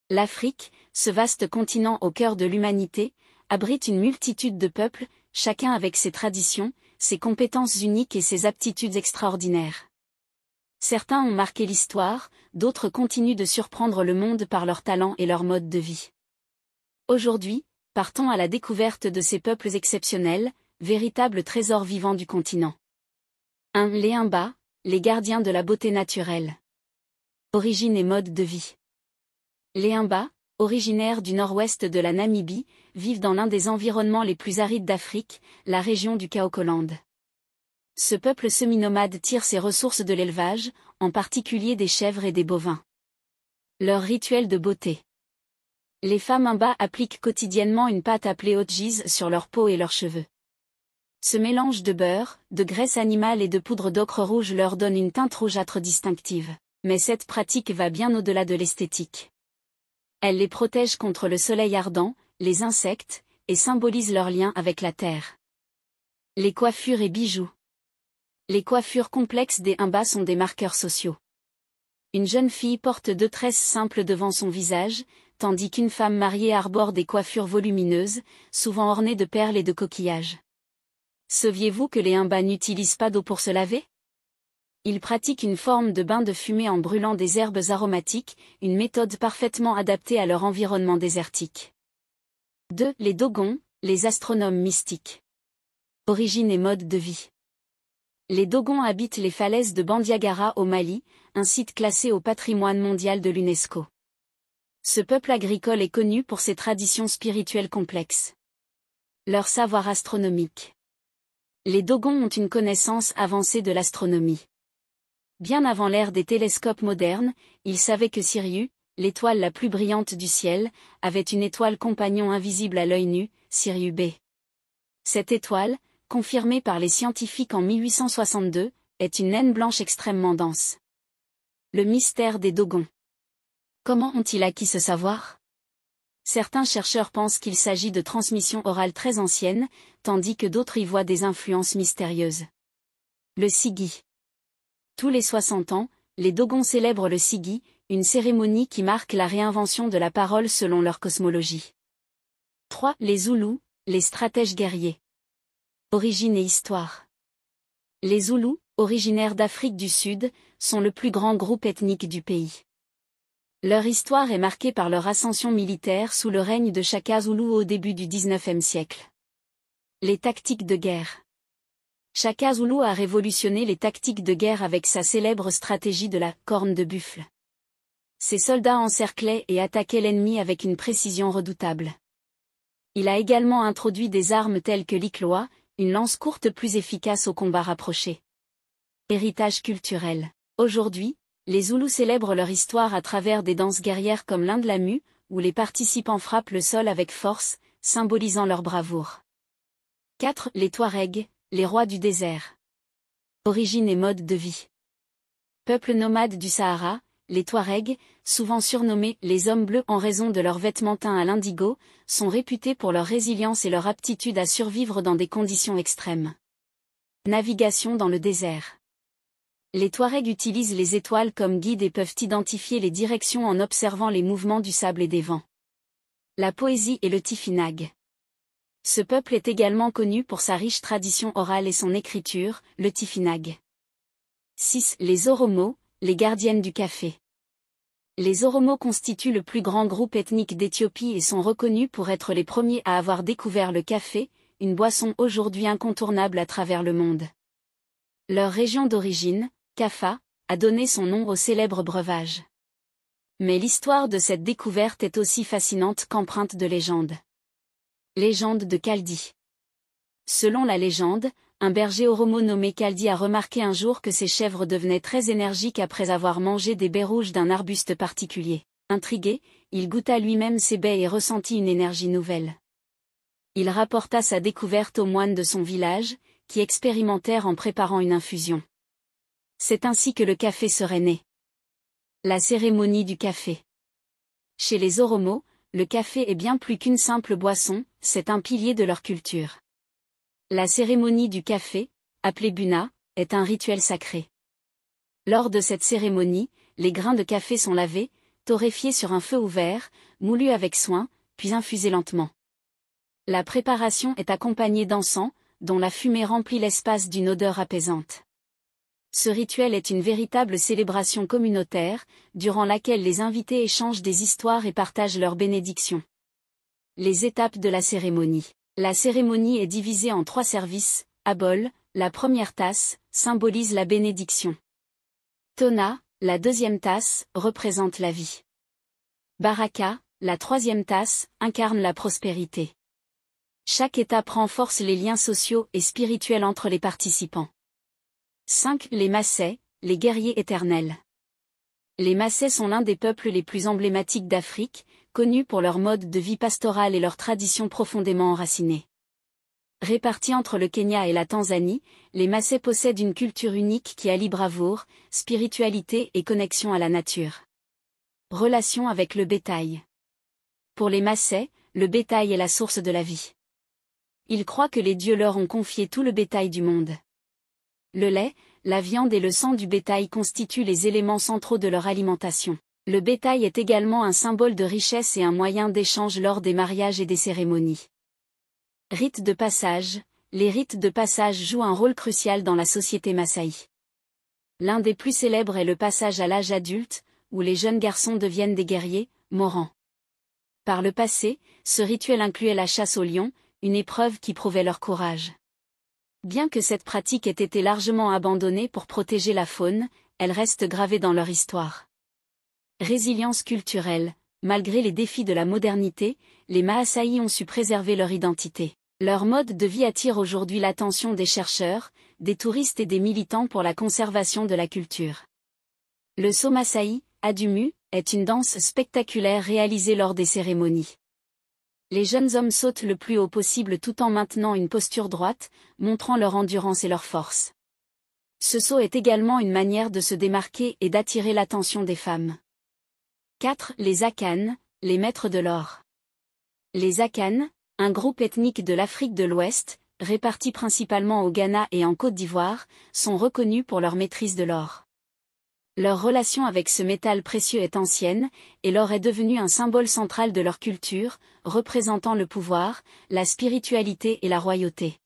L'Afrique, ce vaste continent au cœur de l'humanité, abrite une multitude de peuples, chacun avec ses traditions, ses compétences uniques et ses aptitudes extraordinaires. Certains ont marqué l'histoire, d'autres continuent de surprendre le monde par leur talent et leur mode de vie. Aujourd'hui, partons à la découverte de ces peuples exceptionnels, véritables trésors vivants du continent. 1. Les Himba, les gardiens de la beauté naturelle. Origine et mode de vie. Les Himba, originaires du nord-ouest de la Namibie, vivent dans l'un des environnements les plus arides d'Afrique, la région du Kaokoland. Ce peuple semi-nomade tire ses ressources de l'élevage, en particulier des chèvres et des bovins. Leur rituel de beauté. Les femmes Himba appliquent quotidiennement une pâte appelée Otjiz sur leur peau et leurs cheveux. Ce mélange de beurre, de graisse animale et de poudre d'ocre rouge leur donne une teinte rougeâtre distinctive. Mais cette pratique va bien au-delà de l'esthétique. Elle les protège contre le soleil ardent, les insectes, et symbolise leur lien avec la terre. Les coiffures et bijoux. Les coiffures complexes des Himba sont des marqueurs sociaux. Une jeune fille porte deux tresses simples devant son visage, tandis qu'une femme mariée arbore des coiffures volumineuses, souvent ornées de perles et de coquillages. Saviez-vous que les Himba n'utilisent pas d'eau pour se laver? Ils pratiquent une forme de bain de fumée en brûlant des herbes aromatiques, une méthode parfaitement adaptée à leur environnement désertique. 2. Les Dogons, les astronomes mystiques. Origine et mode de vie. Les Dogons habitent les falaises de Bandiagara au Mali, un site classé au patrimoine mondial de l'UNESCO. Ce peuple agricole est connu pour ses traditions spirituelles complexes. Leur savoir astronomique. Les Dogons ont une connaissance avancée de l'astronomie. Bien avant l'ère des télescopes modernes, ils savaient que Sirius, l'étoile la plus brillante du ciel, avait une étoile compagnon invisible à l'œil nu, Sirius B. Cette étoile, confirmée par les scientifiques en 1862, est une naine blanche extrêmement dense. Le mystère des Dogons. Comment ont-ils acquis ce savoir? Certains chercheurs pensent qu'il s'agit de transmissions orales très anciennes, tandis que d'autres y voient des influences mystérieuses. Le Sigi. Tous les 60 ans, les Dogons célèbrent le Sigi, une cérémonie qui marque la réinvention de la parole selon leur cosmologie. 3. Les Zoulous, les stratèges guerriers. Origine et histoire. Les Zoulous, originaires d'Afrique du Sud, sont le plus grand groupe ethnique du pays. Leur histoire est marquée par leur ascension militaire sous le règne de Shaka Zulu au début du XIXe siècle. Les tactiques de guerre. Shaka Zulu a révolutionné les tactiques de guerre avec sa célèbre stratégie de la corne de buffle. Ses soldats encerclaient et attaquaient l'ennemi avec une précision redoutable. Il a également introduit des armes telles que l'ikloa, une lance courte plus efficace au combat rapproché. Héritage culturel. Aujourd'hui, les Zoulous célèbrent leur histoire à travers des danses guerrières comme l'Indlamu, où les participants frappent le sol avec force, symbolisant leur bravoure. 4. Les Touaregs, les rois du désert. Origine et mode de vie. Peuple nomade du Sahara, les Touaregs, souvent surnommés les hommes bleus en raison de leurs vêtements teints à l'indigo, sont réputés pour leur résilience et leur aptitude à survivre dans des conditions extrêmes. Navigation dans le désert. Les Touaregs utilisent les étoiles comme guides et peuvent identifier les directions en observant les mouvements du sable et des vents. La poésie et le tifinagh. Ce peuple est également connu pour sa riche tradition orale et son écriture, le tifinagh. 6. Les Oromo, les gardiennes du café. Les Oromo constituent le plus grand groupe ethnique d'Éthiopie et sont reconnus pour être les premiers à avoir découvert le café, une boisson aujourd'hui incontournable à travers le monde. Leur région d'origine, Kaffa, a donné son nom au célèbre breuvage. Mais l'histoire de cette découverte est aussi fascinante qu'empreinte de légende. Légende de Kaldi. Selon la légende, un berger oromo nommé Kaldi a remarqué un jour que ses chèvres devenaient très énergiques après avoir mangé des baies rouges d'un arbuste particulier. Intrigué, il goûta lui-même ces baies et ressentit une énergie nouvelle. Il rapporta sa découverte aux moines de son village, qui expérimentèrent en préparant une infusion. C'est ainsi que le café serait né. La cérémonie du café. Chez les Oromo, le café est bien plus qu'une simple boisson, c'est un pilier de leur culture. La cérémonie du café, appelée Buna, est un rituel sacré. Lors de cette cérémonie, les grains de café sont lavés, torréfiés sur un feu ouvert, moulus avec soin, puis infusés lentement. La préparation est accompagnée d'encens, dont la fumée remplit l'espace d'une odeur apaisante. Ce rituel est une véritable célébration communautaire, durant laquelle les invités échangent des histoires et partagent leurs bénédictions. Les étapes de la cérémonie. La cérémonie est divisée en 3 services. Abol, la première tasse, symbolise la bénédiction. Tona, la deuxième tasse, représente la vie. Baraka, la troisième tasse, incarne la prospérité. Chaque étape renforce les liens sociaux et spirituels entre les participants. 5. Les Massais, les guerriers éternels. Les Massais sont l'un des peuples les plus emblématiques d'Afrique, connus pour leur mode de vie pastoral et leurs traditions profondément enracinées. Répartis entre le Kenya et la Tanzanie, les Massais possèdent une culture unique qui allie bravoure, spiritualité et connexion à la nature. Relation avec le bétail. Pour les Massais, le bétail est la source de la vie. Ils croient que les dieux leur ont confié tout le bétail du monde. Le lait, la viande et le sang du bétail constituent les éléments centraux de leur alimentation. Le bétail est également un symbole de richesse et un moyen d'échange lors des mariages et des cérémonies. Rites de passage. Les rites de passage jouent un rôle crucial dans la société massaï. L'un des plus célèbres est le passage à l'âge adulte, où les jeunes garçons deviennent des guerriers, morans. Par le passé, ce rituel incluait la chasse au lion, une épreuve qui prouvait leur courage. Bien que cette pratique ait été largement abandonnée pour protéger la faune, elle reste gravée dans leur histoire. Résilience culturelle. Malgré les défis de la modernité, les Maasai ont su préserver leur identité. Leur mode de vie attire aujourd'hui l'attention des chercheurs, des touristes et des militants pour la conservation de la culture. Le saut Maasai, Adumu, est une danse spectaculaire réalisée lors des cérémonies. Les jeunes hommes sautent le plus haut possible tout en maintenant une posture droite, montrant leur endurance et leur force. Ce saut est également une manière de se démarquer et d'attirer l'attention des femmes. 4. Les Akan, les maîtres de l'or. Les Akan, un groupe ethnique de l'Afrique de l'Ouest, répartis principalement au Ghana et en Côte d'Ivoire, sont reconnus pour leur maîtrise de l'or. Leur relation avec ce métal précieux est ancienne, et l'or est devenu un symbole central de leur culture, représentant le pouvoir, la spiritualité et la royauté.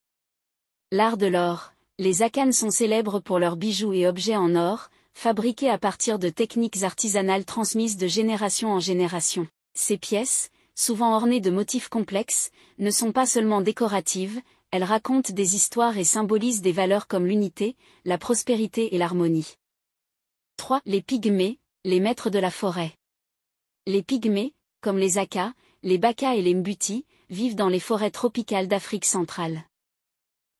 L'art de l'or. Les Akan sont célèbres pour leurs bijoux et objets en or, fabriqués à partir de techniques artisanales transmises de génération en génération. Ces pièces, souvent ornées de motifs complexes, ne sont pas seulement décoratives, elles racontent des histoires et symbolisent des valeurs comme l'unité, la prospérité et l'harmonie. 3. Les Pygmées, les maîtres de la forêt. Les Pygmées, comme les Aka, les Baka et les Mbuti, vivent dans les forêts tropicales d'Afrique centrale.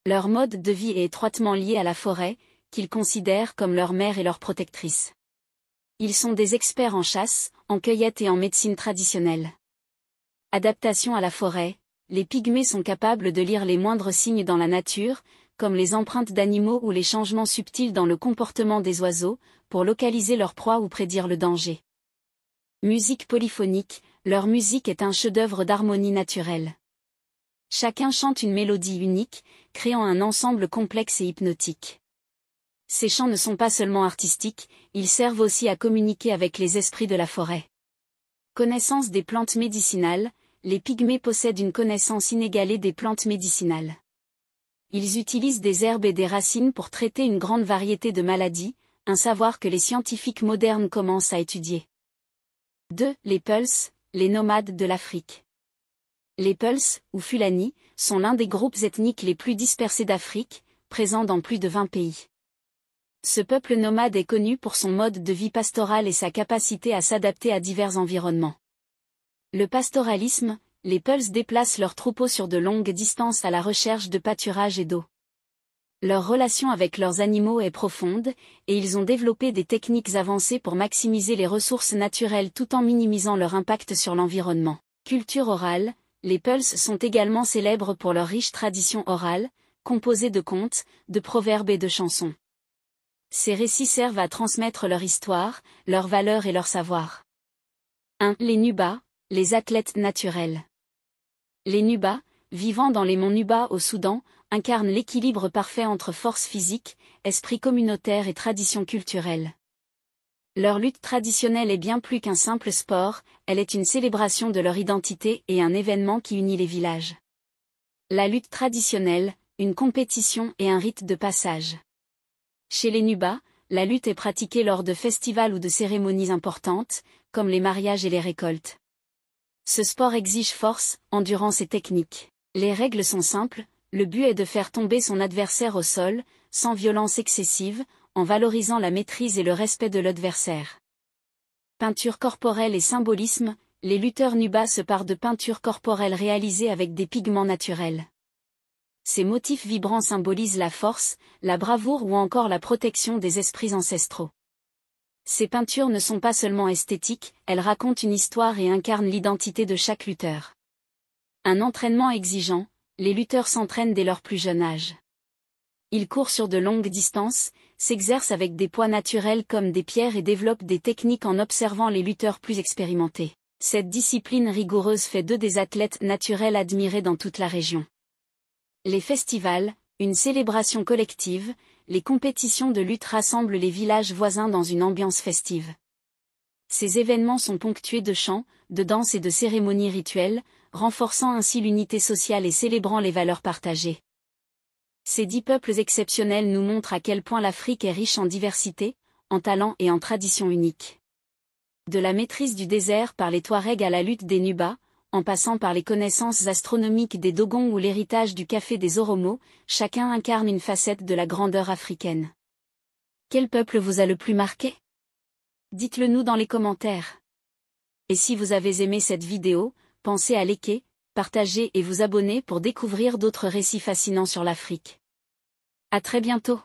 Leur mode de vie est étroitement lié à la forêt, qu'ils considèrent comme leur mère et leur protectrice. Ils sont des experts en chasse, en cueillette et en médecine traditionnelle. Adaptation à la forêt. Les Pygmées sont capables de lire les moindres signes dans la nature, comme les empreintes d'animaux ou les changements subtils dans le comportement des oiseaux, pour localiser leur proie ou prédire le danger. Musique polyphonique. Leur musique est un chef-d'œuvre d'harmonie naturelle. Chacun chante une mélodie unique, créant un ensemble complexe et hypnotique. Ces chants ne sont pas seulement artistiques, ils servent aussi à communiquer avec les esprits de la forêt. Connaissance des plantes médicinales. Les Pygmées possèdent une connaissance inégalée des plantes médicinales. Ils utilisent des herbes et des racines pour traiter une grande variété de maladies, un savoir que les scientifiques modernes commencent à étudier. 2. Les Peuls, les nomades de l'Afrique. Les Peuls, ou Fulani, sont l'un des groupes ethniques les plus dispersés d'Afrique, présents dans plus de 20 pays. Ce peuple nomade est connu pour son mode de vie pastoral et sa capacité à s'adapter à divers environnements. Le pastoralisme, les Peuls déplacent leurs troupeaux sur de longues distances à la recherche de pâturage et d'eau. Leur relation avec leurs animaux est profonde, et ils ont développé des techniques avancées pour maximiser les ressources naturelles tout en minimisant leur impact sur l'environnement. Culture orale, les Peuls sont également célèbres pour leur riche tradition orale, composée de contes, de proverbes et de chansons. Ces récits servent à transmettre leur histoire, leurs valeurs et leur savoir. 1. Les Nuba, les athlètes naturels. Les Nuba, vivant dans les monts Nuba au Soudan, incarnent l'équilibre parfait entre force physique, esprit communautaire et tradition culturelle. Leur lutte traditionnelle est bien plus qu'un simple sport, elle est une célébration de leur identité et un événement qui unit les villages. La lutte traditionnelle, une compétition et un rite de passage. Chez les Nuba, la lutte est pratiquée lors de festivals ou de cérémonies importantes, comme les mariages et les récoltes. Ce sport exige force, endurance et technique. Les règles sont simples, le but est de faire tomber son adversaire au sol, sans violence excessive, en valorisant la maîtrise et le respect de l'adversaire. Peinture corporelle et symbolisme, les lutteurs Nuba se parent de peintures corporelles réalisées avec des pigments naturels. Ces motifs vibrants symbolisent la force, la bravoure ou encore la protection des esprits ancestraux. Ces peintures ne sont pas seulement esthétiques, elles racontent une histoire et incarnent l'identité de chaque lutteur. Un entraînement exigeant, les lutteurs s'entraînent dès leur plus jeune âge. Ils courent sur de longues distances, s'exercent avec des poids naturels comme des pierres et développent des techniques en observant les lutteurs plus expérimentés. Cette discipline rigoureuse fait d'eux des athlètes naturels admirés dans toute la région. Les festivals, une célébration collective, les compétitions de lutte rassemblent les villages voisins dans une ambiance festive. Ces événements sont ponctués de chants, de danses et de cérémonies rituelles, renforçant ainsi l'unité sociale et célébrant les valeurs partagées. Ces 10 peuples exceptionnels nous montrent à quel point l'Afrique est riche en diversité, en talents et en traditions uniques. De la maîtrise du désert par les Touaregs à la lutte des Nuba, en passant par les connaissances astronomiques des Dogons ou l'héritage du café des Oromo, chacun incarne une facette de la grandeur africaine. Quel peuple vous a le plus marqué? Dites-le nous dans les commentaires. Et si vous avez aimé cette vidéo, pensez à liker, partager et vous abonner pour découvrir d'autres récits fascinants sur l'Afrique. À très bientôt.